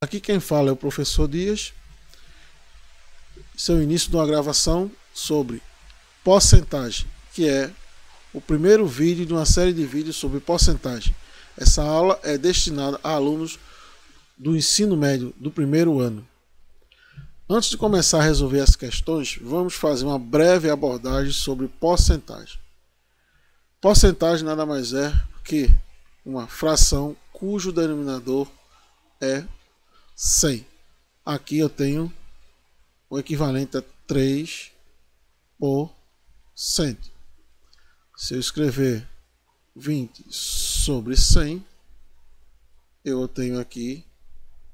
Aqui quem fala é o professor Dias. Esse é o início de uma gravação sobre porcentagem, que é o primeiro vídeo de uma série de vídeos sobre porcentagem. Essa aula é destinada a alunos do ensino médio do primeiro ano. Antes de começar a resolver as questões, vamos fazer uma breve abordagem sobre porcentagem. Porcentagem nada mais é que uma fração cujo denominador é 100. Aqui eu tenho o equivalente a 3%. Se eu escrever 20 sobre 100, eu tenho aqui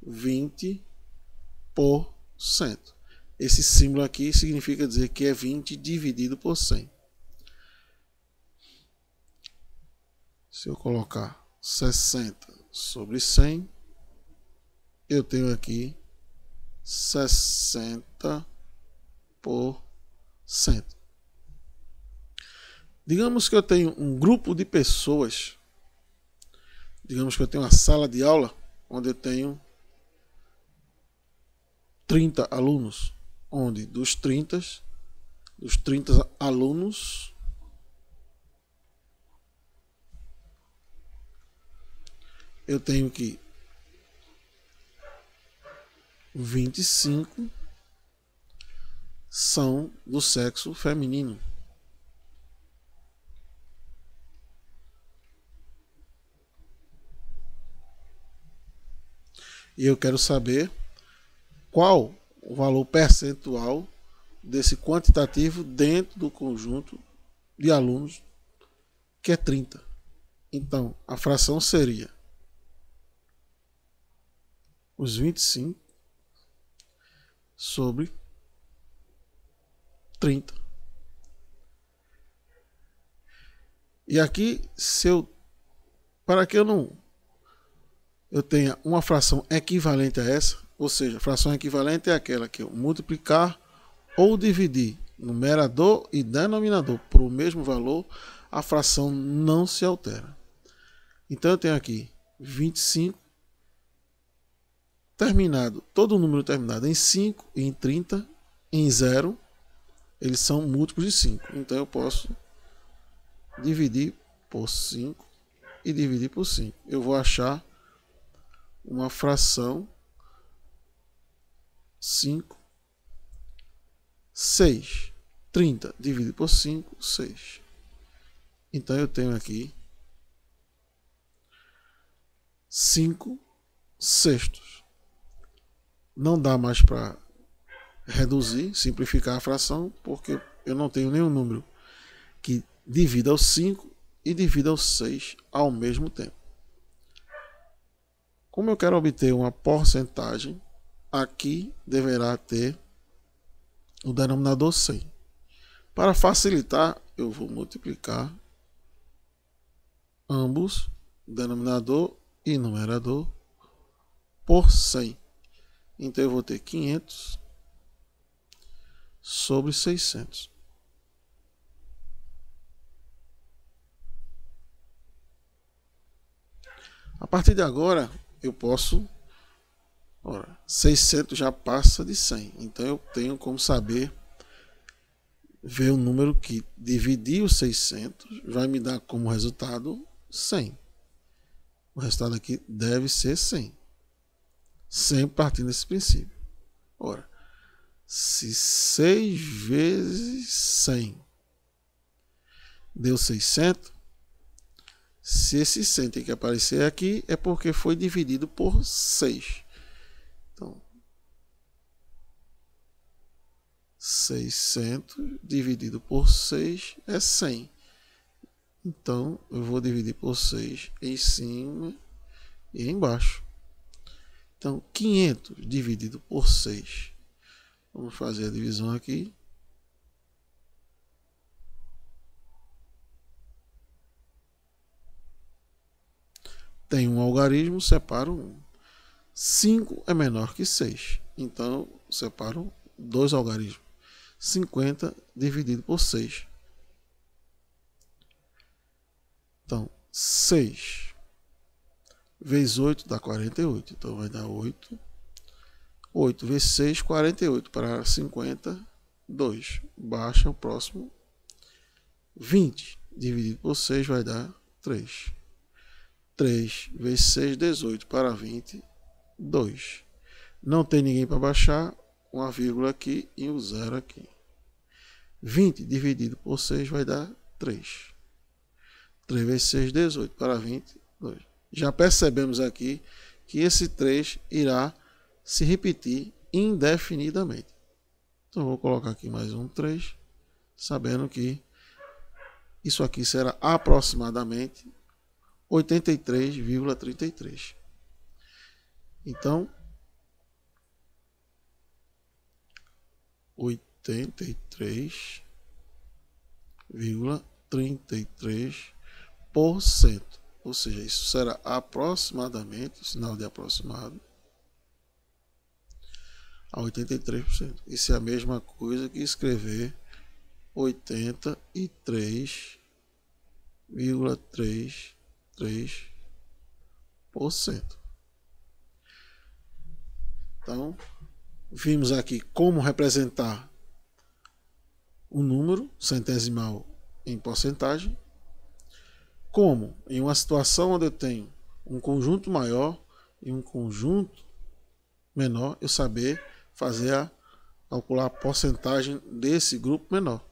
20%. Esse símbolo aqui significa dizer que é 20 dividido por 100. Se eu colocar 60 sobre 100, eu tenho aqui 60%. Digamos que eu tenho um grupo de pessoas, digamos que eu tenho uma sala de aula onde eu tenho 30 alunos, onde dos 30 alunos, eu tenho que 25 são do sexo feminino. E eu quero saber qual o valor percentual desse quantitativo dentro do conjunto de alunos, que é 30. Então, a fração seria os 25 sobre 30. E aqui, para que eu tenha uma fração equivalente a essa, ou seja, fração equivalente é aquela que eu multiplicar ou dividir numerador e denominador por o mesmo valor, a fração não se altera. Então eu tenho aqui 25 terminado, todo número terminado em 5 e em 30, em 0, eles são múltiplos de 5. Então eu posso dividir por 5 e dividir por 5. Eu vou achar uma fração 5, 6. 30 dividido por 5, 6. Então eu tenho aqui 5 sextos. Não dá mais para reduzir, simplificar a fração, porque eu não tenho nenhum número que divida aos 5 e divida aos 6 ao mesmo tempo. Como eu quero obter uma porcentagem, aqui deverá ter o denominador 100. Para facilitar, eu vou multiplicar ambos, denominador e numerador, por 100. Então eu vou ter 500 sobre 600. A partir de agora, eu posso... 600 já passa de 100. Então eu tenho como saber, ver o número que dividir os 600 vai me dar como resultado 100. O resultado aqui deve ser 100. Sempre partindo desse princípio. Ora, se 6 vezes 100 deu 600, se esse 100 tem que aparecer aqui, é porque foi dividido por 6. Então, 600 dividido por 6 é 100. Então, eu vou dividir por 6 em cima e embaixo. Então, 500 dividido por 6. Vamos fazer a divisão aqui. Tem um algarismo, separo 1. 5 é menor que 6. Então, separo 2 algarismos. 50 dividido por 6. Então, 6 vezes 8 dá 48. Então vai dar 8 8 vezes 6, 48 para 52. Baixa o próximo. 20 dividido por 6 vai dar 3. 3 vezes 6, 18 para 20, 2. Não tem ninguém para baixar, uma vírgula aqui e um zero aqui. 20 dividido por 6 vai dar 3. 3 vezes 6, 18 para 20, 2. Já percebemos aqui que esse 3 irá se repetir indefinidamente. Então, vou colocar aqui mais um 3, sabendo que isso aqui será aproximadamente 83,33. Então, 83,33%. Ou seja, isso será aproximadamente, sinal de aproximado, a 83%. Isso é a mesma coisa que escrever 83,33%. Então, vimos aqui como representar um número centesimal em porcentagem, como em uma situação onde eu tenho um conjunto maior e um conjunto menor, eu saber calcular a porcentagem desse grupo menor.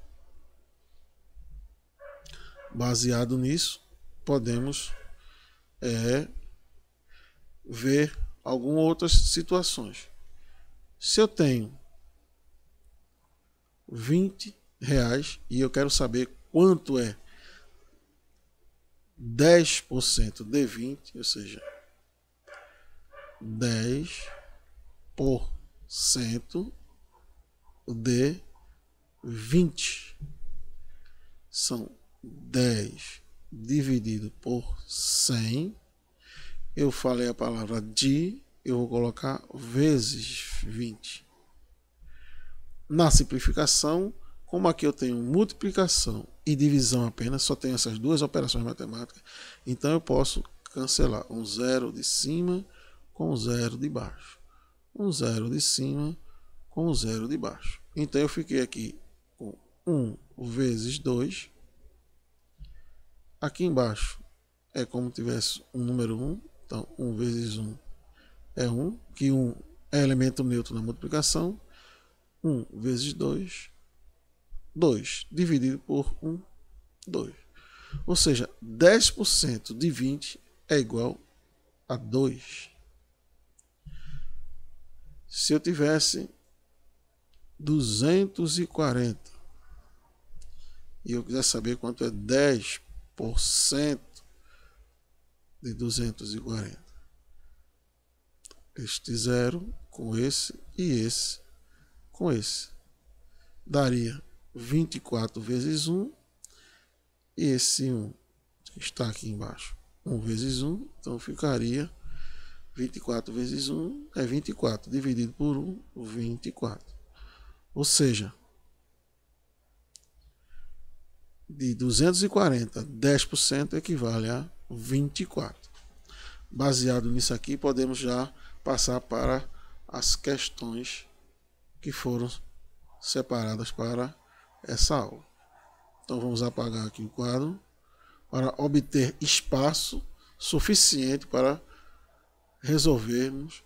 Baseado nisso, podemos ver algumas outras situações. Se eu tenho R$20 e eu quero saber quanto é 10% de 20, ou seja, 10% de 20 são 10 dividido por 100. Eu falei a palavra eu vou colocar vezes 20. Na simplificação, como aqui eu tenho multiplicação e divisão apenas, só tenho essas duas operações matemáticas, então eu posso cancelar um zero de cima com um zero de baixo. Um zero de cima com um zero de baixo. Então eu fiquei aqui com 1 vezes 2. Aqui embaixo é como se tivesse um número 1. Então 1 vezes 1 é 1, que 1 é elemento neutro na multiplicação. 1 vezes 2, 2 dividido por 1, 2. Ou seja, 10% de 20 é igual a 2. Se eu tivesse 240 e eu quiser saber quanto é 10% de 240, este zero com esse e esse com esse, daria 24 vezes 1 e esse 1 que está aqui embaixo, 1 vezes 1, então ficaria 24 vezes 1 é 24, dividido por 1, 24. Ou seja, de 240, 10% equivale a 24. Baseado nisso aqui, podemos já passar para as questões que foram separadas para essa aula. Então vamos apagar aqui o quadro para obter espaço suficiente para resolvermos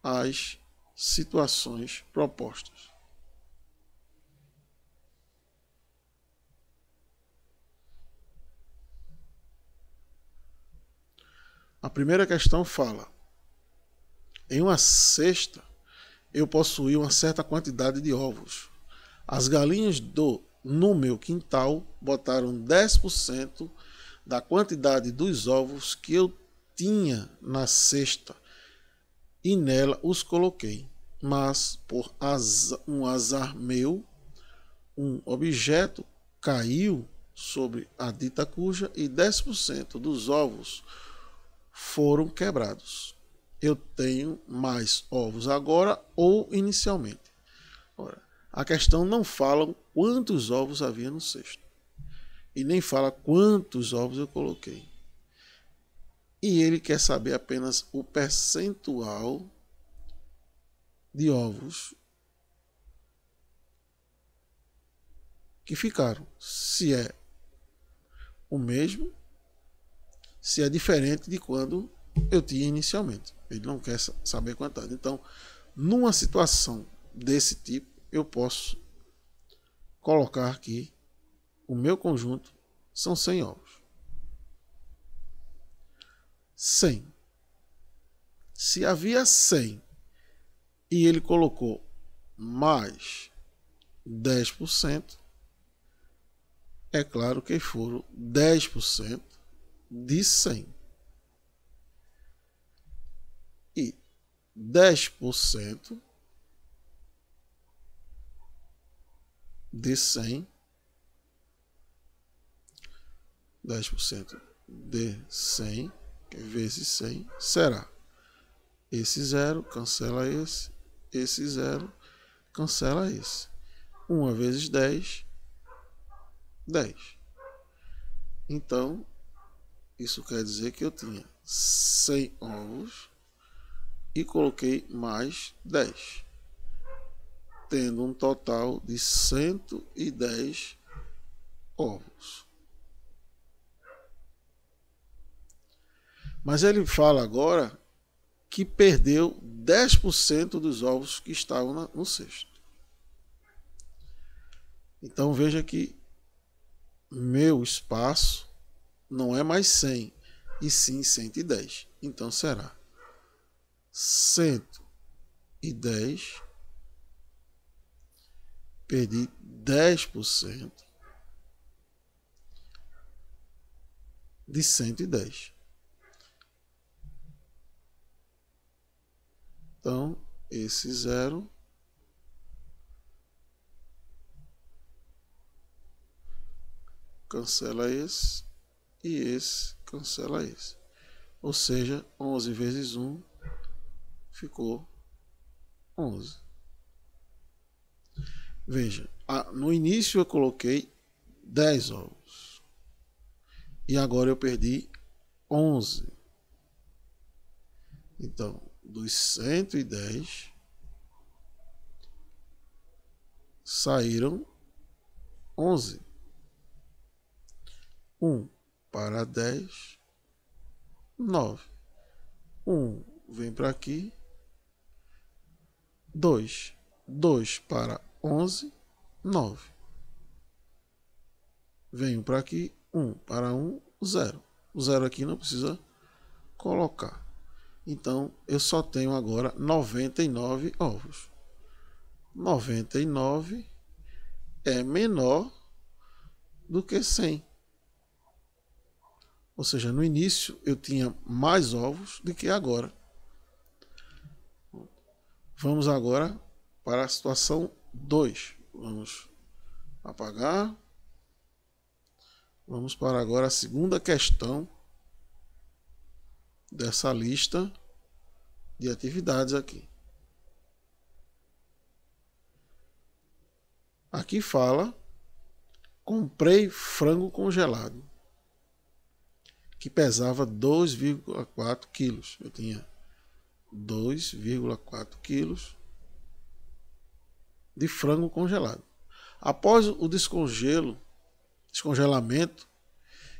as situações propostas. A primeira questão fala: em uma cesta eu possuía uma certa quantidade de ovos. As galinhas no meu quintal botaram 10% da quantidade dos ovos que eu tinha na cesta e nela os coloquei. Mas, por um azar meu, um objeto caiu sobre a dita cuja e 10% dos ovos foram quebrados. Eu tenho mais ovos agora ou inicialmente? Ora, a questão não fala quantos ovos havia no cesto e nem fala quantos ovos eu coloquei. E ele quer saber apenas o percentual de ovos que ficaram. Se é o mesmo, se é diferente de quando eu tinha inicialmente. Ele não quer saber a quantidade. Então, numa situação desse tipo, eu posso colocar aqui o meu conjunto são 100 ovos. 100. Se havia 100 e ele colocou mais 10%, é claro que foram 10% de 100. E 10% de 100, 10% de 100 vezes 100 será esse 0, cancela esse 0, cancela esse. 1 vezes 10, 10. Então, isso quer dizer que eu tinha 100 ovos e coloquei mais 10, tendo um total de 110 ovos. Mas ele fala agora que perdeu 10% dos ovos que estavam no cesto. Então veja que meu espaço não é mais 100, e sim 110. Então será 110, perdi 10% de 110. Então, esse 0 cancela esse e esse cancela esse. Ou seja, 11 vezes 1 ficou 11. Veja, no início eu coloquei 10 ovos. E agora eu perdi 11. Então, dos 110 saíram 11. 1 para 10, 9. 1 vem para aqui. 2. 2 para 11, 9. Venho para aqui. 1 para 1, 0. O 0 aqui não precisa colocar. Então, eu só tenho agora 99 ovos. 99 é menor do que 100. Ou seja, no início eu tinha mais ovos do que agora. Vamos agora para a situação 2. Vamos apagar. Vamos para agora a segunda questão dessa lista de atividades aqui. Aqui fala: comprei frango congelado que pesava 2,4 quilos. Eu tinha 2,4 quilos de frango congelado. Após o descongelamento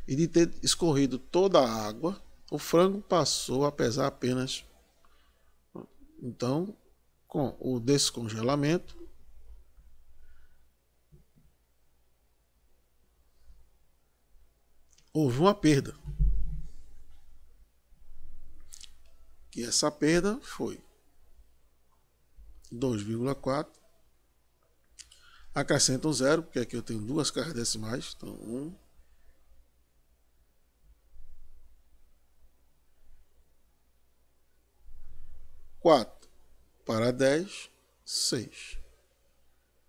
e de ter escorrido toda a água, o frango passou a pesar apenas. Então, com o descongelamento, houve uma perda. Que essa perda foi 2,4. Acrescenta um 0, porque aqui eu tenho duas casas decimais. Então, 1. Quatro para 10, 6.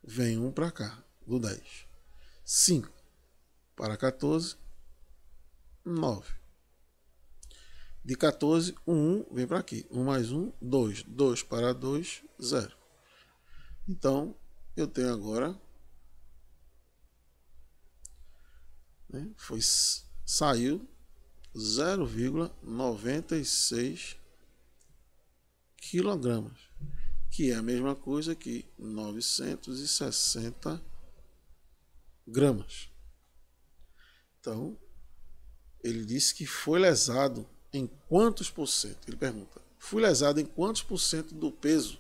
Vem 1 para cá, do 10. 5 para 14, 9. De 14, 1 vem para aqui. 1 mais 1, 2. 2 para 2, 0. Então, eu tenho agora, né, saiu 0,96 quilogramas, que é a mesma coisa que 960 gramas. Então, ele disse que foi lesado em quantos por cento? Ele pergunta, fui lesado em quantos por cento do peso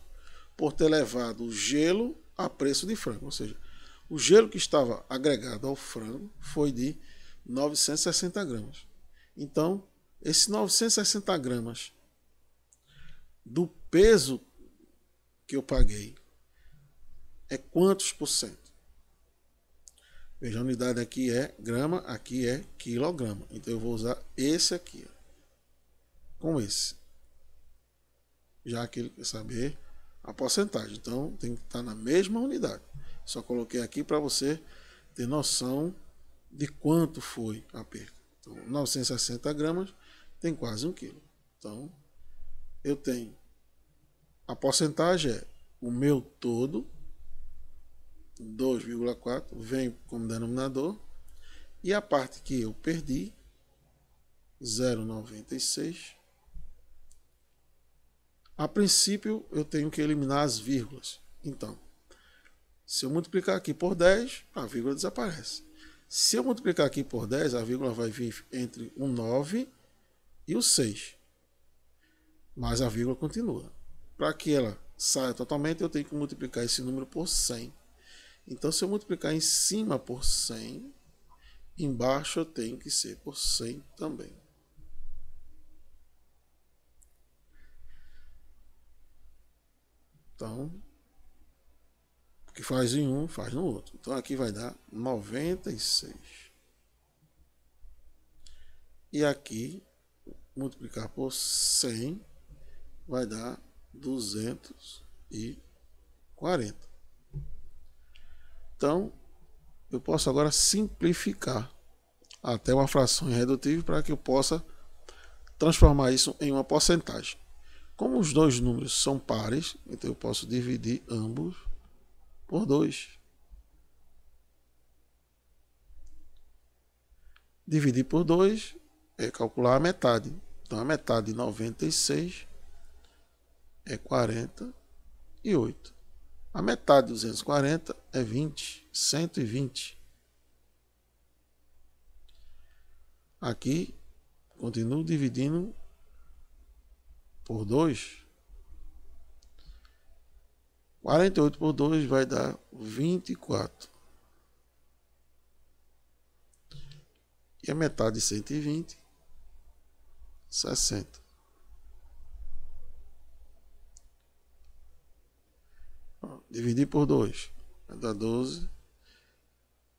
por ter levado o gelo a preço de frango? Ou seja, o gelo que estava agregado ao frango foi de 960 gramas. Então, esses 960 gramas do peso que eu paguei é quantos por cento? Veja, a unidade aqui é grama, aqui é quilograma. Então eu vou usar esse aqui, ó, com esse. Já que ele quer saber a porcentagem. Então tem que estar na mesma unidade. Só coloquei aqui para você ter noção de quanto foi a perda. Então, 960 gramas tem quase 1 quilo. Então eu tenho a porcentagem é o meu todo, 2,4, vem como denominador, e a parte que eu perdi, 0,96. A princípio eu tenho que eliminar as vírgulas. Então, se eu multiplicar aqui por 10, a vírgula desaparece. Se eu multiplicar aqui por 10, a vírgula vai vir entre o 9 e o 6. Mas a vírgula continua. Para que ela saia totalmente, eu tenho que multiplicar esse número por 100. Então, se eu multiplicar em cima por 100, embaixo eu tenho que ser por 100 também. Então, o que faz em um, faz no outro. Então, aqui vai dar 96. E aqui, multiplicar por 100, vai dar 240. Então, eu posso agora simplificar até uma fração irredutível para que eu possa transformar isso em uma porcentagem. Como os dois números são pares, então eu posso dividir ambos por 2. Dividir por 2 é calcular a metade. Então, a metade de 96 é 48. A metade de 240 é 20, 120. Aqui, continuo dividindo por 2. 48 por 2 vai dar 24. E a metade de 120, 60. Dividir por 2 vai dar 12.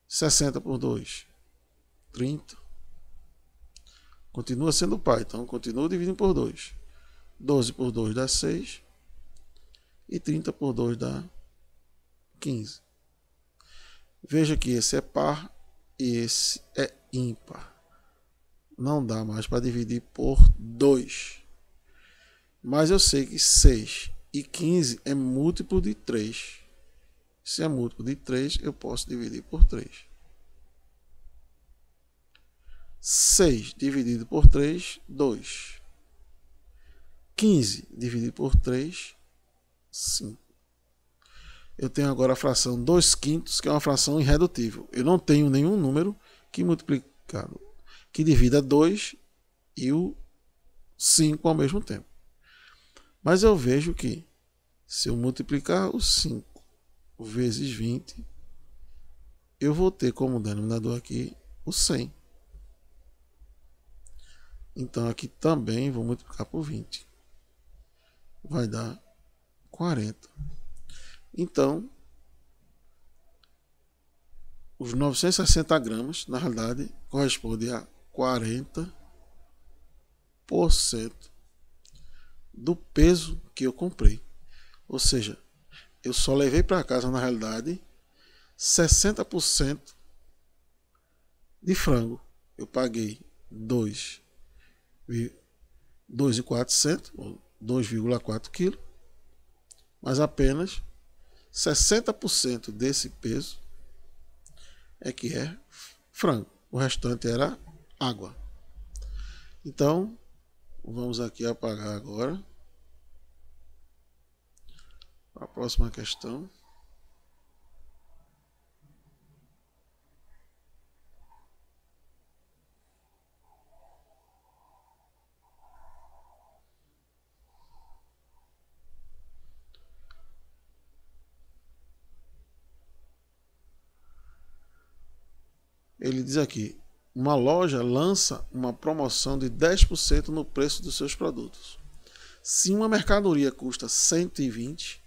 60 por 2, 30. Continua sendo pai, então continuo dividindo por 2. 12 por 2 dá 6. E 30 por 2 dá 15. Veja que esse é par e esse é ímpar. Não dá mais para dividir por 2. Mas eu sei que 6 e 15 é múltiplo de 3. Se é múltiplo de 3, eu posso dividir por 3. 6 dividido por 3, 2. 15 dividido por 3, 5. Eu tenho agora a fração 2 quintos, que é uma fração irredutível. Eu não tenho nenhum número que multiplicado, que divida 2 e o 5 ao mesmo tempo. Mas eu vejo que se eu multiplicar o 5 vezes 20, eu vou ter como denominador aqui o 100. Então aqui também vou multiplicar por 20. Vai dar 40. Então, os 960 gramas, na realidade, corresponde a 40% do peso que eu comprei. Ou seja, eu só levei para casa, na realidade, 60% de frango. Eu paguei 2,400, ou 2,4 kg, mas apenas 60% desse peso é que é frango. O restante era água. Então, vamos aqui apagar agora. próxima questão. Ele diz aqui: uma loja lança uma promoção de 10% no preço dos seus produtos. Se uma mercadoria custa R$ 120,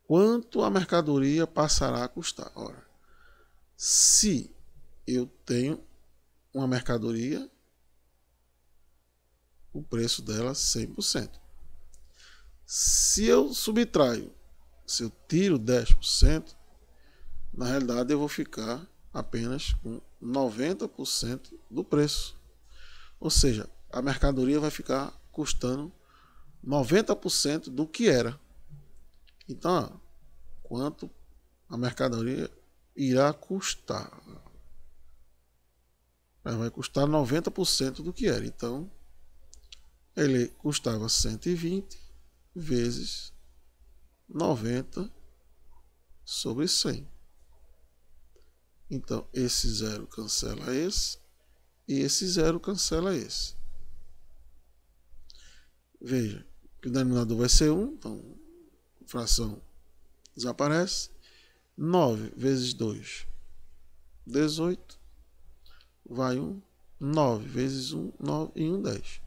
quanto a mercadoria passará a custar? Ora, se eu tenho uma mercadoria, o preço dela é 100%. Se eu subtraio, se eu tiro 10%, na realidade eu vou ficar apenas com 90% do preço. Ou seja, a mercadoria vai ficar custando 90% do que era. Então, ó, quanto a mercadoria irá custar? Ela vai custar 90% do que era. Então, ele custava 120 vezes 90 sobre 100. Então, esse zero cancela esse e esse zero cancela esse. Veja que o denominador vai ser 1, então a fração desaparece. 9 vezes 2, 18. Vai 1. 9 vezes 1, 9 e 1, 10.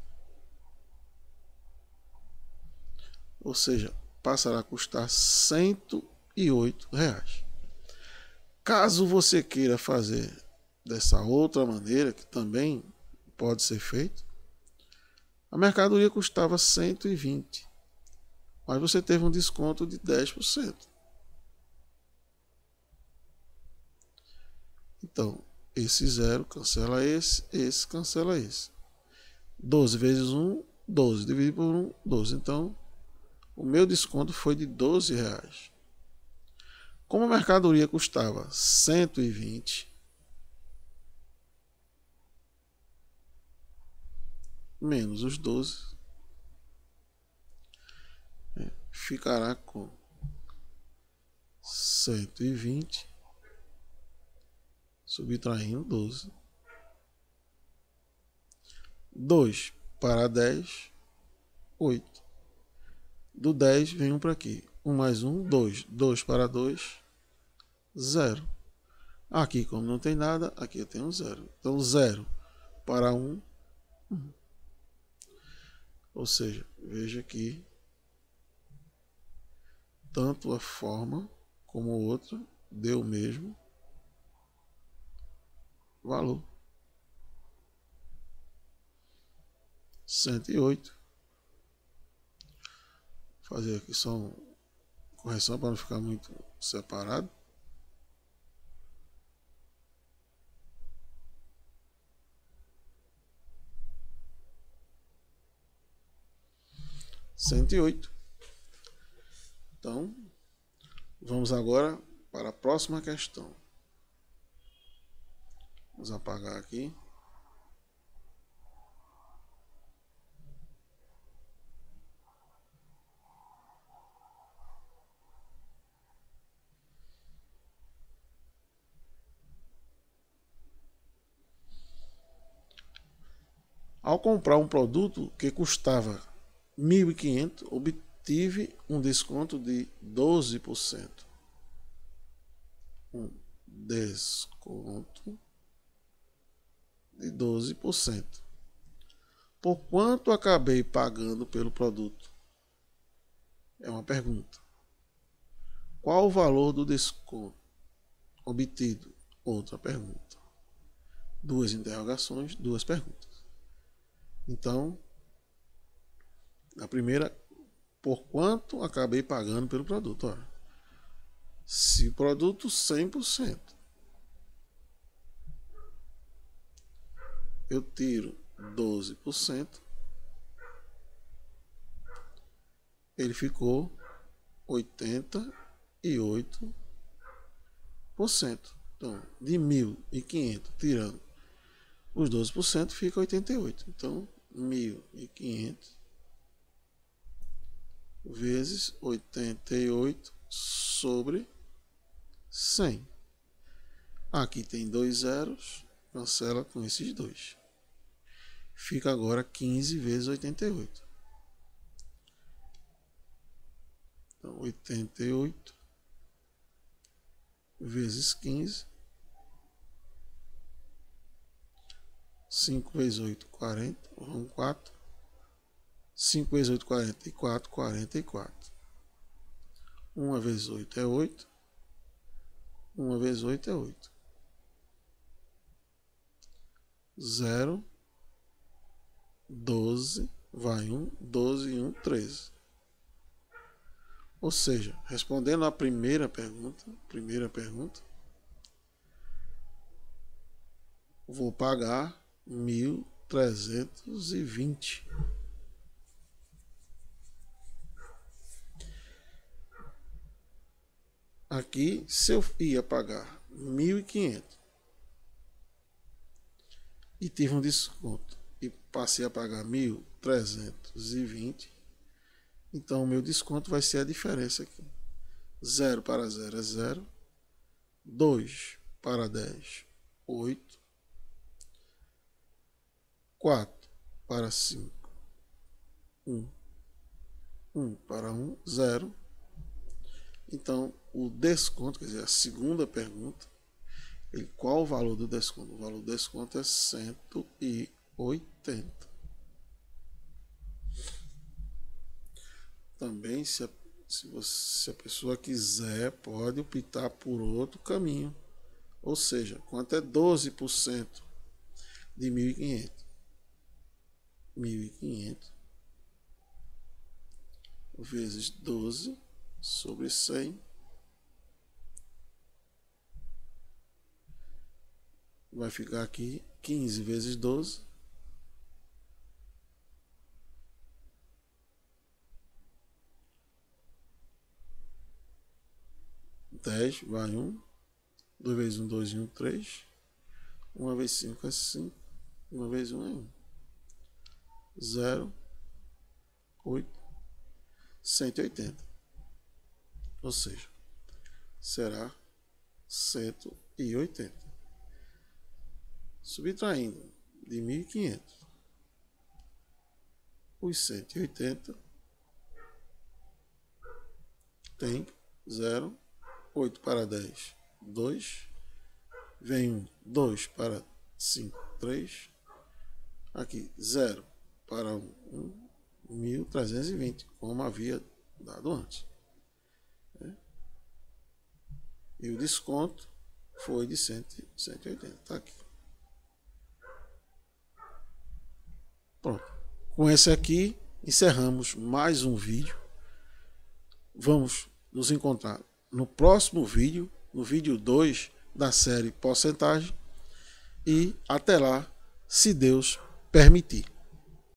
Ou seja, passará a custar R$ 108. Caso você queira fazer dessa outra maneira, que também pode ser feito, a mercadoria custava 120, mas você teve um desconto de 10%. Então, esse zero cancela esse cancela esse. 12 vezes 1, 12. Dividido por 1, 12. Então, o meu desconto foi de R$ 12. Como a mercadoria custava 120, menos os 12, ficará com 120, subtraindo 12. 2 para 10, 8. Do 10 vem 1 para aqui. 1 mais 1, 2. 2 para 2, 0. Aqui, como não tem nada, aqui eu tenho 0. Então, 0 para 1, 1. Ou seja, veja que tanto a forma como o outro deu o mesmo valor. 108. Vou fazer aqui só uma correção para não ficar muito separado. R$ 108. Então, vamos agora para a próxima questão. Vamos apagar aqui. Ao comprar um produto que custava 1.500, obtive um desconto de 12%. Um desconto de 12%. Por quanto acabei pagando pelo produto? É uma pergunta. Qual o valor do desconto obtido? Outra pergunta. Duas interrogações, duas perguntas. Então, a primeira, por quanto acabei pagando pelo produto? Olha, se o produto 100%, eu tiro 12%, ele ficou 88%. Então, de 1.500 tirando os 12%, fica 88%. Então, 1.500 vezes 88 sobre 100. Aqui tem 2 zeros, cancela com esses 2. Fica agora 15 vezes 88. Então, 88 vezes 15. 5 vezes 8, 40. Vamos 4. 5 vezes 8, 44. 44. 1 vezes 8 é 8. 1 vezes 8 é 8. 0. 12. Vai 1. 12 e 1, 13. Ou seja, respondendo à primeira pergunta, vou pagar 1.320. Aqui, se eu ia pagar 1.500 e tive um desconto e passei a pagar 1.320, então o meu desconto vai ser a diferença aqui. 0 para 0 é 0. 2 para 10, 8. 4 para 5, 1. 1 para 1, 0. Então, o desconto, quer dizer, a segunda pergunta, qual o valor do desconto? O valor do desconto é 180. Também, se a pessoa quiser, pode optar por outro caminho. Ou seja, quanto é 12% de 1.500? 1.500 vezes 12 sobre 100 vai ficar aqui 15 vezes 12. Dez, vai 1. 2 vezes 1, 2 e 1, 3. 1 vezes 5 é 5. 1 vezes 1 é 1. 0, 8, 180. Ou seja, será 180. Subtraindo de 1.500 os 180, tem 0, 8 para 10, 2, vem 1, 2 para 5, 3, aqui 0 para 1, 1.320, como havia dado antes. E o desconto foi de 180, tá aqui. Pronto. Com esse aqui, encerramos mais um vídeo. Vamos nos encontrar no próximo vídeo, no vídeo 2 da série Porcentagem. E até lá, se Deus permitir.